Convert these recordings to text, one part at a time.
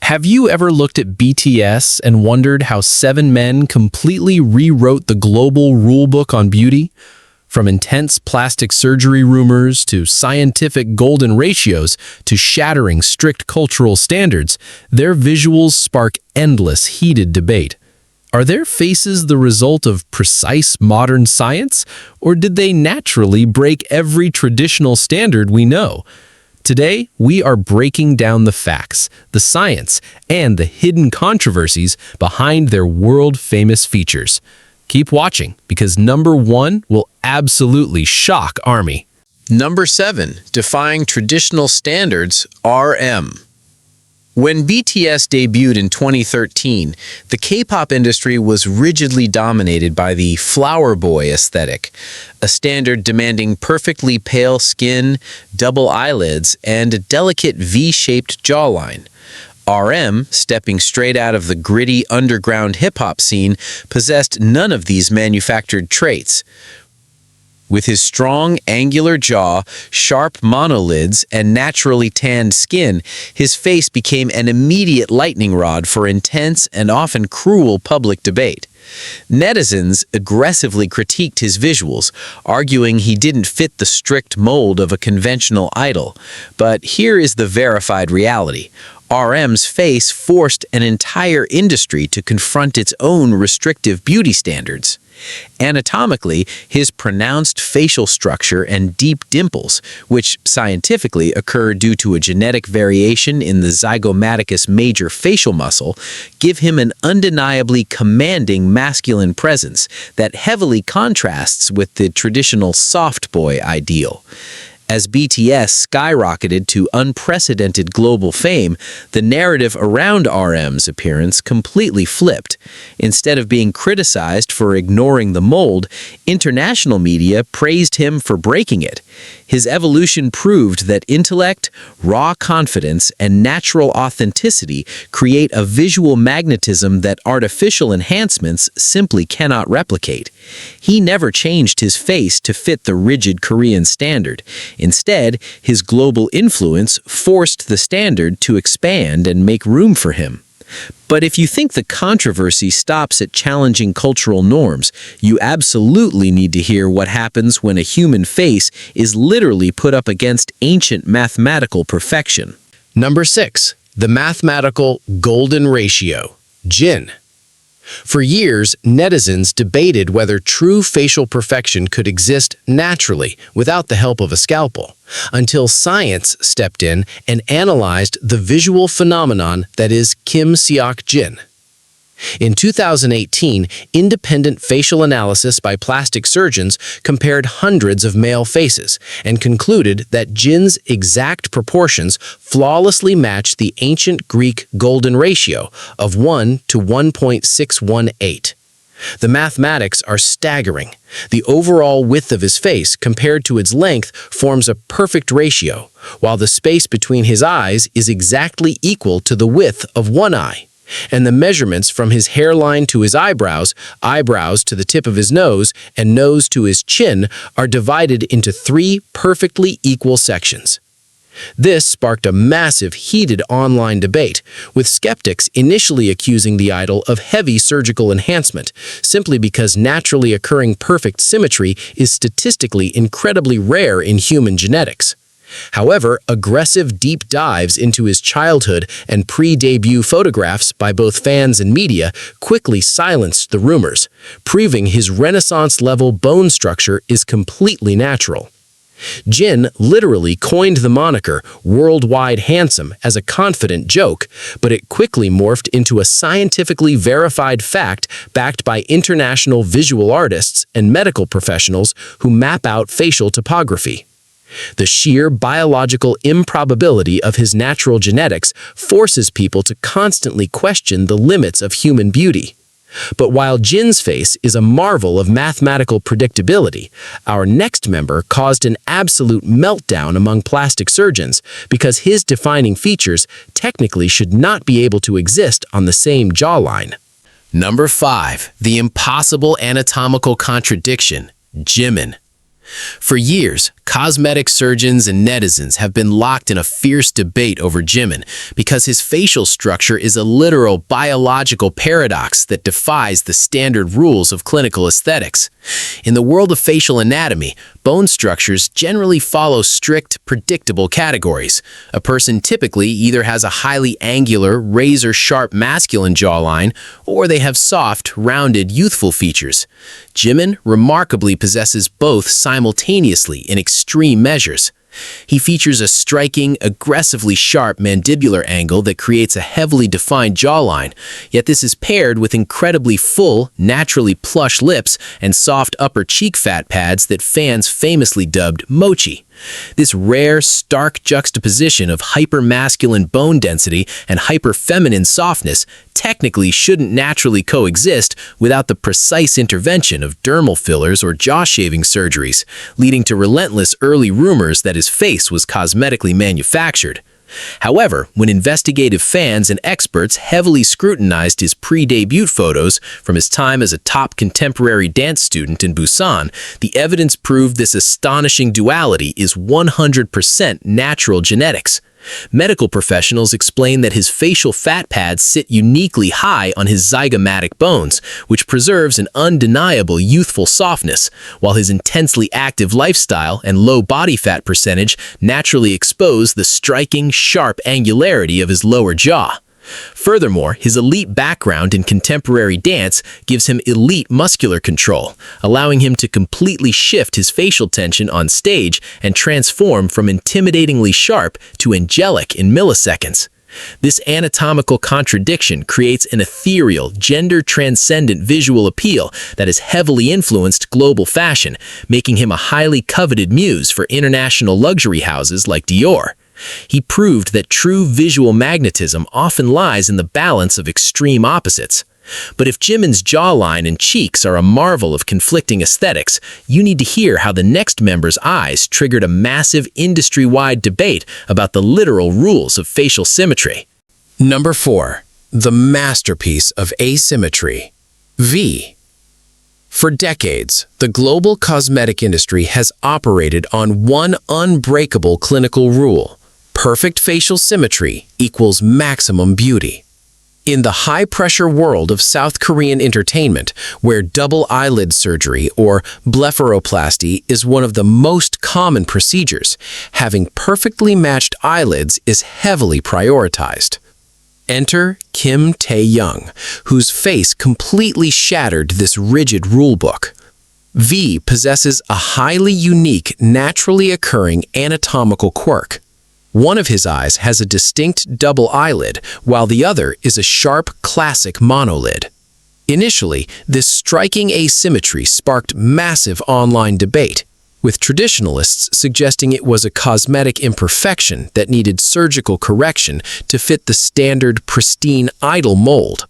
Have you ever looked at BTS and wondered how 7 men completely rewrote the global rulebook on beauty? From intense plastic surgery rumors to scientific golden ratios to shattering strict cultural standards, their visuals spark endless heated debate. Are their faces the result of precise modern science, or did they naturally break every traditional standard we know? Today, we are breaking down the facts, the science, and the hidden controversies behind their world-famous features. Keep watching, because number 1 will absolutely shock ARMY. Number 7. Defying traditional standards, RM. When BTS debuted in 2013, the K-pop industry was rigidly dominated by the flower boy aesthetic, a standard demanding perfectly pale skin, double eyelids, and a delicate V-shaped jawline. RM, stepping straight out of the gritty underground hip-hop scene, possessed none of these manufactured traits. With his strong, angular jaw, sharp monolids, and naturally tanned skin, his face became an immediate lightning rod for intense and often cruel public debate. Netizens aggressively critiqued his visuals, arguing he didn't fit the strict mold of a conventional idol. But here is the verified reality. RM's face forced an entire industry to confront its own restrictive beauty standards. Anatomically, his pronounced facial structure and deep dimples, which scientifically occur due to a genetic variation in the zygomaticus major facial muscle, give him an undeniably commanding masculine presence that heavily contrasts with the traditional soft boy ideal. As BTS skyrocketed to unprecedented global fame, the narrative around RM's appearance completely flipped. Instead of being criticized for ignoring the mold, international media praised him for breaking it. His evolution proved that intellect, raw confidence, and natural authenticity create a visual magnetism that artificial enhancements simply cannot replicate. He never changed his face to fit the rigid Korean standard. Instead, his global influence forced the standard to expand and make room for him. But if you think the controversy stops at challenging cultural norms, you absolutely need to hear what happens when a human face is literally put up against ancient mathematical perfection. Number 6. The mathematical golden ratio, Jin. For years, netizens debated whether true facial perfection could exist naturally without the help of a scalpel, until science stepped in and analyzed the visual phenomenon that is Kim Seok-jin. In 2018, independent facial analysis by plastic surgeons compared hundreds of male faces and concluded that Jin's exact proportions flawlessly match the ancient Greek golden ratio of 1 to 1.618. The mathematics are staggering. The overall width of his face compared to its length forms a perfect ratio, while the space between his eyes is exactly equal to the width of one eye. And the measurements from his hairline to his eyebrows, eyebrows to the tip of his nose, and nose to his chin are divided into 3 perfectly equal sections. This sparked a massive, heated online debate, with skeptics initially accusing the idol of heavy surgical enhancement, simply because naturally occurring perfect symmetry is statistically incredibly rare in human genetics. However, aggressive deep dives into his childhood and pre-debut photographs by both fans and media quickly silenced the rumors, proving his Renaissance-level bone structure is completely natural. Jin literally coined the moniker "worldwide handsome" as a confident joke, but it quickly morphed into a scientifically verified fact backed by international visual artists and medical professionals who map out facial topography. The sheer biological improbability of his natural genetics forces people to constantly question the limits of human beauty. But while Jin's face is a marvel of mathematical predictability, our next member caused an absolute meltdown among plastic surgeons because his defining features technically should not be able to exist on the same jawline. Number 5. The impossible anatomical contradiction, Jimin. For years, Cosmetic surgeons and netizens have been locked in a fierce debate over Jimin because his facial structure is a literal biological paradox that defies the standard rules of clinical aesthetics. In the world of facial anatomy, bone structures generally follow strict, predictable categories. A person typically either has a highly angular, razor-sharp masculine jawline, or they have soft, rounded, youthful features. Jimin remarkably possesses both simultaneously in extreme measures. He features a striking, aggressively sharp mandibular angle that creates a heavily defined jawline, yet this is paired with incredibly full, naturally plush lips and soft upper cheek fat pads that fans famously dubbed mochi. This rare, stark juxtaposition of hyper-masculine bone density and hyper-feminine softness technically shouldn't naturally coexist without the precise intervention of dermal fillers or jaw-shaving surgeries, leading to relentless early rumors that his face was cosmetically manufactured. However, when investigative fans and experts heavily scrutinized his pre-debut photos from his time as a top contemporary dance student in Busan, the evidence proved this astonishing duality is 100% natural genetics. Medical professionals explain that his facial fat pads sit uniquely high on his zygomatic bones, which preserves an undeniable youthful softness, while his intensely active lifestyle and low body fat percentage naturally expose the striking, sharp angularity of his lower jaw. Furthermore, his elite background in contemporary dance gives him elite muscular control, allowing him to completely shift his facial tension on stage and transform from intimidatingly sharp to angelic in milliseconds. This anatomical contradiction creates an ethereal, gender-transcendent visual appeal that has heavily influenced global fashion, making him a highly coveted muse for international luxury houses like Dior. He proved that true visual magnetism often lies in the balance of extreme opposites. But if Jimin's jawline and cheeks are a marvel of conflicting aesthetics, you need to hear how the next member's eyes triggered a massive industry-wide debate about the literal rules of facial symmetry. Number 4. The masterpiece of asymmetry. V. For decades, the global cosmetic industry has operated on one unbreakable clinical rule: perfect facial symmetry equals maximum beauty. In the high-pressure world of South Korean entertainment, where double eyelid surgery or blepharoplasty is one of the most common procedures, having perfectly matched eyelids is heavily prioritized. Enter Kim Tae-young, whose face completely shattered this rigid rulebook. V possesses a highly unique, naturally occurring anatomical quirk. One of his eyes has a distinct double eyelid, while the other is a sharp, classic monolid. Initially, this striking asymmetry sparked massive online debate, with traditionalists suggesting it was a cosmetic imperfection that needed surgical correction to fit the standard, pristine idol mold.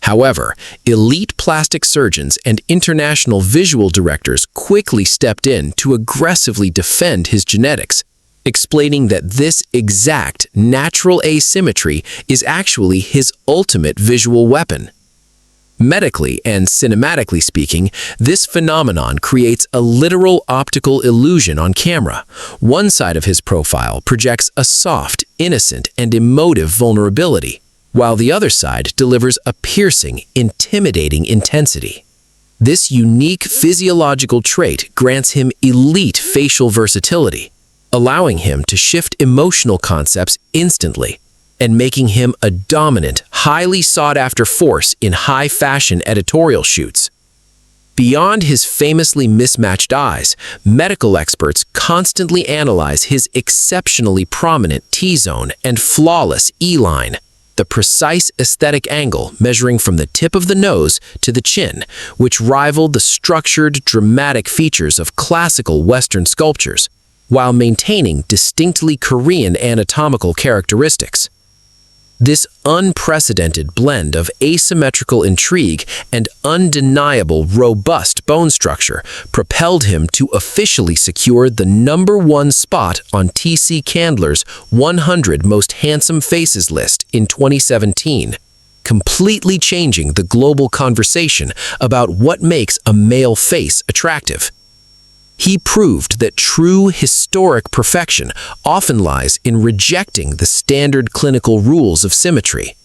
However, elite plastic surgeons and international visual directors quickly stepped in to aggressively defend his genetics, explaining that this exact natural asymmetry is actually his ultimate visual weapon. Medically and cinematically speaking, this phenomenon creates a literal optical illusion on camera. One side of his profile projects a soft, innocent, and emotive vulnerability, while the other side delivers a piercing, intimidating intensity. This unique physiological trait grants him elite facial versatility, allowing him to shift emotional concepts instantly and making him a dominant, highly sought-after force in high-fashion editorial shoots. Beyond his famously mismatched eyes, medical experts constantly analyze his exceptionally prominent T-zone and flawless E-line, the precise aesthetic angle measuring from the tip of the nose to the chin, which rivaled the structured, dramatic features of classical Western sculptures, while maintaining distinctly Korean anatomical characteristics. This unprecedented blend of asymmetrical intrigue and undeniable robust bone structure propelled him to officially secure the #1 spot on TC Candler's 100 Most Handsome Faces list in 2017, completely changing the global conversation about what makes a male face attractive. He proved that true historic perfection often lies in rejecting the standard clinical rules of symmetry.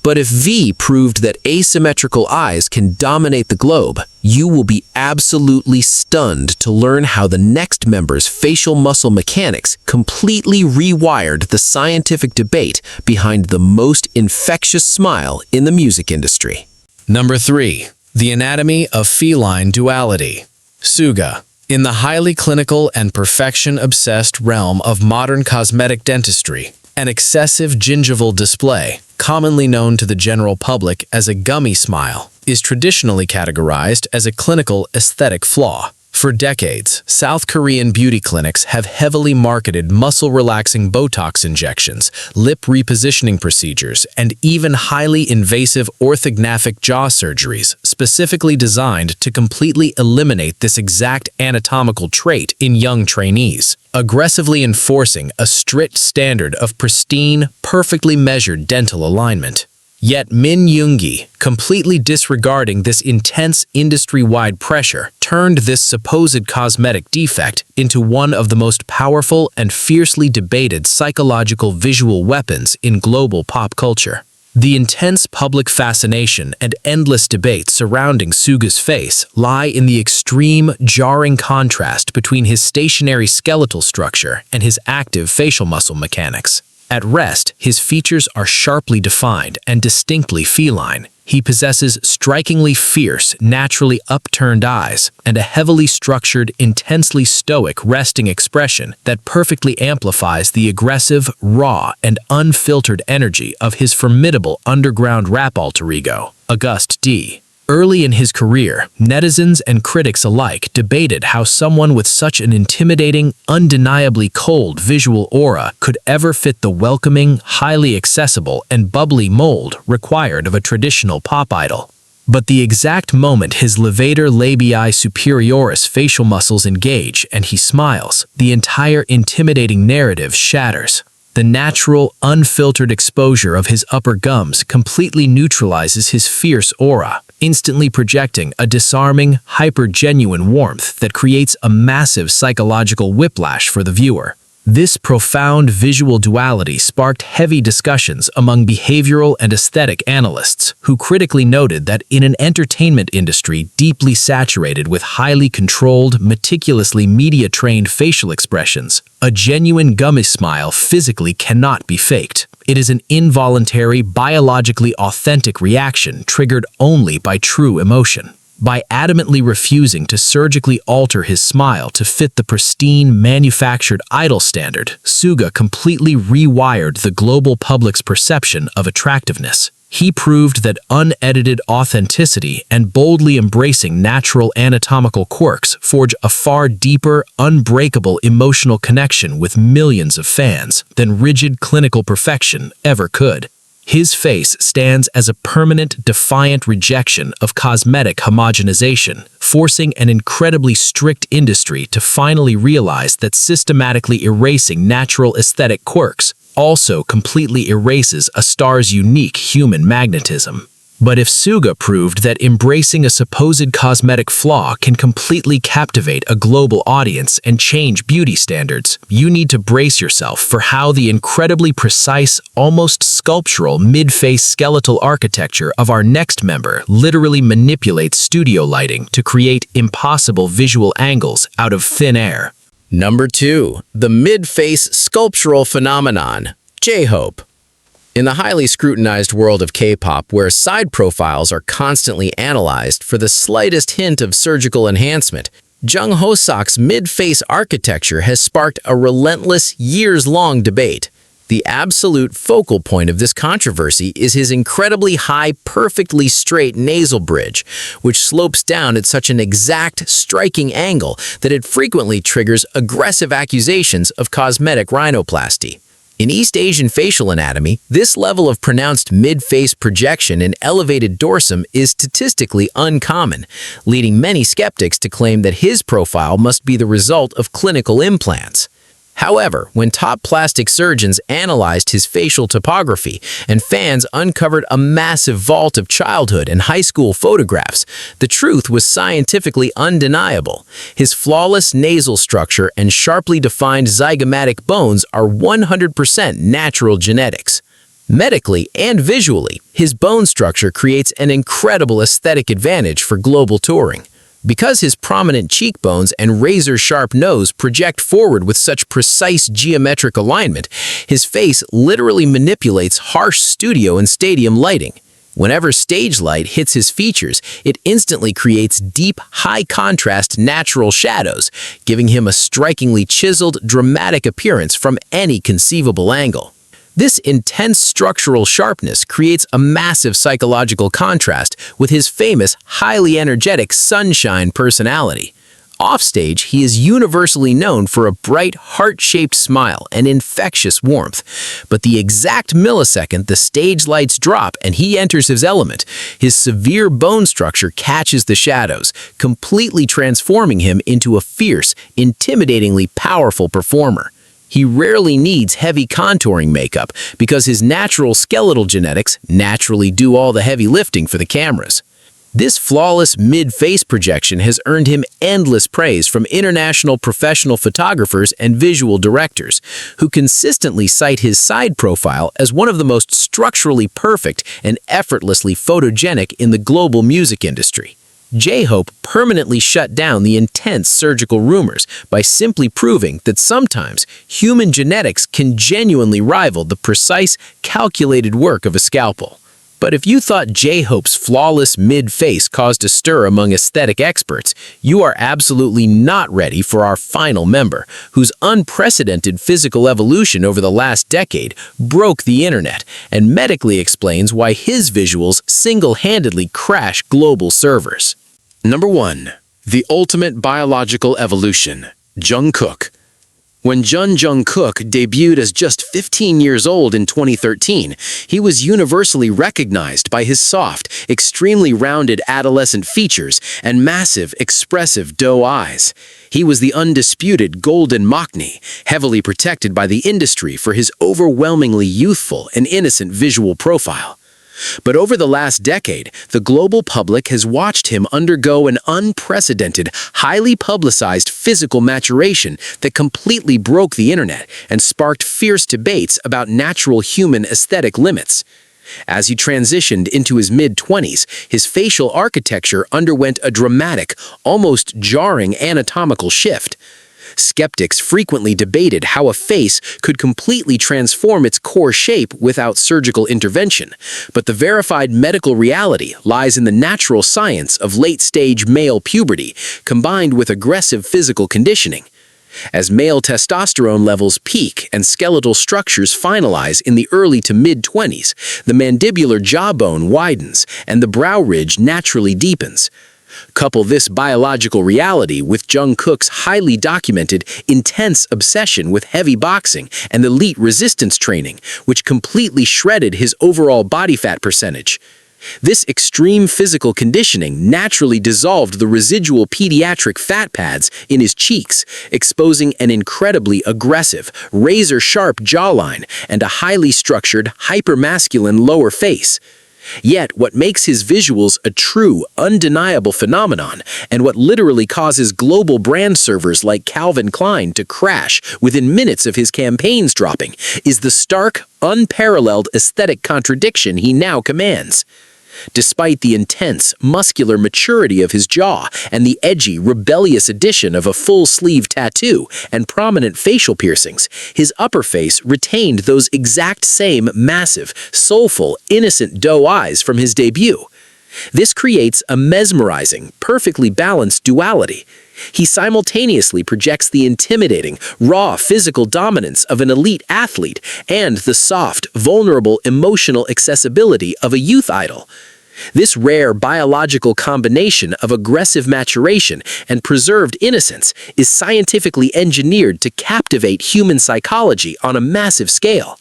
But if V proved that asymmetrical eyes can dominate the globe, you will be absolutely stunned to learn how the next member's facial muscle mechanics completely rewired the scientific debate behind the most infectious smile in the music industry. Number 3. The anatomy of feline duality. Suga. In the highly clinical and perfection-obsessed realm of modern cosmetic dentistry, an excessive gingival display, commonly known to the general public as a gummy smile, is traditionally categorized as a clinical aesthetic flaw. For decades, South Korean beauty clinics have heavily marketed muscle-relaxing Botox injections, lip repositioning procedures, and even highly invasive orthognathic jaw surgeries, specifically designed to completely eliminate this exact anatomical trait in young trainees, aggressively enforcing a strict standard of pristine, perfectly measured dental alignment. Yet Min Yoongi, completely disregarding this intense industry-wide pressure, turned this supposed cosmetic defect into one of the most powerful and fiercely debated psychological visual weapons in global pop culture. The intense public fascination and endless debate surrounding Suga's face lie in the extreme, jarring contrast between his stationary skeletal structure and his active facial muscle mechanics. At rest, his features are sharply defined and distinctly feline. He possesses strikingly fierce, naturally upturned eyes and a heavily structured, intensely stoic resting expression that perfectly amplifies the aggressive, raw, and unfiltered energy of his formidable underground rap alter ego, August D. Early in his career, netizens and critics alike debated how someone with such an intimidating, undeniably cold visual aura could ever fit the welcoming, highly accessible, and bubbly mold required of a traditional pop idol. But the exact moment his levator labii superioris facial muscles engage and he smiles, the entire intimidating narrative shatters. The natural, unfiltered exposure of his upper gums completely neutralizes his fierce aura, instantly projecting a disarming, hyper-genuine warmth that creates a massive psychological whiplash for the viewer. This profound visual duality sparked heavy discussions among behavioral and aesthetic analysts, who critically noted that in an entertainment industry deeply saturated with highly controlled, meticulously media-trained facial expressions, a genuine gummy smile physically cannot be faked. It is an involuntary, biologically authentic reaction triggered only by true emotion. By adamantly refusing to surgically alter his smile to fit the pristine, manufactured idol standard, Suga completely rewired the global public's perception of attractiveness. He proved that unedited authenticity and boldly embracing natural anatomical quirks forge a far deeper, unbreakable emotional connection with millions of fans than rigid clinical perfection ever could. His face stands as a permanent, defiant rejection of cosmetic homogenization, forcing an incredibly strict industry to finally realize that systematically erasing natural aesthetic quirks also completely erases a star's unique human magnetism. But if Suga proved that embracing a supposed cosmetic flaw can completely captivate a global audience and change beauty standards, you need to brace yourself for how the incredibly precise, almost sculptural mid-face skeletal architecture of our next member literally manipulates studio lighting to create impossible visual angles out of thin air. Number 2. The mid-face sculptural phenomenon. J-Hope. In the highly scrutinized world of K-pop, where side profiles are constantly analyzed for the slightest hint of surgical enhancement, Jung Ho-seok's mid-face architecture has sparked a relentless, years-long debate. The absolute focal point of this controversy is his incredibly high, perfectly straight nasal bridge, which slopes down at such an exact, striking angle that it frequently triggers aggressive accusations of cosmetic rhinoplasty. In East Asian facial anatomy, this level of pronounced mid-face projection and elevated dorsum is statistically uncommon, leading many skeptics to claim that his profile must be the result of clinical implants. However, when top plastic surgeons analyzed his facial topography and fans uncovered a massive vault of childhood and high school photographs, the truth was scientifically undeniable. His flawless nasal structure and sharply defined zygomatic bones are 100% natural genetics. Medically and visually, his bone structure creates an incredible aesthetic advantage for global touring. Because his prominent cheekbones and razor-sharp nose project forward with such precise geometric alignment, his face literally manipulates harsh studio and stadium lighting. Whenever stage light hits his features, it instantly creates deep, high-contrast natural shadows, giving him a strikingly chiseled, dramatic appearance from any conceivable angle. This intense structural sharpness creates a massive psychological contrast with his famous, highly energetic sunshine personality. Offstage, he is universally known for a bright, heart-shaped smile and infectious warmth. But the exact millisecond the stage lights drop and he enters his element, his severe bone structure catches the shadows, completely transforming him into a fierce, intimidatingly powerful performer. He rarely needs heavy contouring makeup because his natural skeletal genetics naturally do all the heavy lifting for the cameras. This flawless mid-face projection has earned him endless praise from international professional photographers and visual directors, who consistently cite his side profile as one of the most structurally perfect and effortlessly photogenic in the global music industry. J-Hope permanently shut down the intense surgical rumors by simply proving that sometimes human genetics can genuinely rival the precise, calculated work of a scalpel. But if you thought J-Hope's flawless mid-face caused a stir among aesthetic experts, you are absolutely not ready for our final member, whose unprecedented physical evolution over the last decade broke the internet and medically explains why his visuals single-handedly crash global servers. Number 1. The ultimate biological evolution, Jungkook. When Jungkook debuted as just 15 years old in 2013, he was universally recognized by his soft, extremely rounded adolescent features and massive, expressive doe eyes. He was the undisputed golden Maknae, heavily protected by the industry for his overwhelmingly youthful and innocent visual profile. But over the last decade, the global public has watched him undergo an unprecedented, highly publicized physical maturation that completely broke the internet and sparked fierce debates about natural human aesthetic limits. As he transitioned into his mid-20s, his facial architecture underwent a dramatic, almost jarring anatomical shift. Skeptics frequently debated how a face could completely transform its core shape without surgical intervention, but the verified medical reality lies in the natural science of late-stage male puberty, combined with aggressive physical conditioning. As male testosterone levels peak and skeletal structures finalize in the early to mid-20s, the mandibular jawbone widens and the brow ridge naturally deepens. Couple this biological reality with Jungkook's highly documented, intense obsession with heavy boxing and elite resistance training, which completely shredded his overall body fat percentage. This extreme physical conditioning naturally dissolved the residual pediatric fat pads in his cheeks, exposing an incredibly aggressive, razor-sharp jawline and a highly structured, hypermasculine lower face. Yet, what makes his visuals a true, undeniable phenomenon, and what literally causes global brand servers like Calvin Klein to crash within minutes of his campaigns dropping, is the stark, unparalleled aesthetic contradiction he now commands. Despite the intense, muscular maturity of his jaw and the edgy, rebellious addition of a full-sleeve tattoo and prominent facial piercings, his upper face retained those exact same massive, soulful, innocent doe eyes from his debut. This creates a mesmerizing, perfectly balanced duality. He simultaneously projects the intimidating, raw physical dominance of an elite athlete and the soft, vulnerable, emotional accessibility of a youth idol. This rare biological combination of aggressive maturation and preserved innocence is scientifically engineered to captivate human psychology on a massive scale.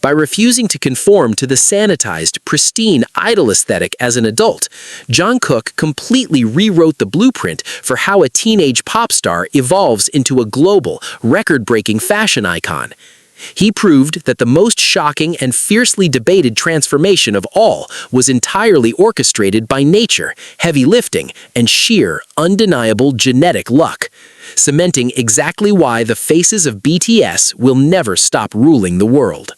By refusing to conform to the sanitized, pristine, idol aesthetic as an adult, Jungkook completely rewrote the blueprint for how a teenage pop star evolves into a global, record-breaking fashion icon. He proved that the most shocking and fiercely debated transformation of all was entirely orchestrated by nature, heavy lifting, and sheer, undeniable genetic luck, cementing exactly why the faces of BTS will never stop ruling the world.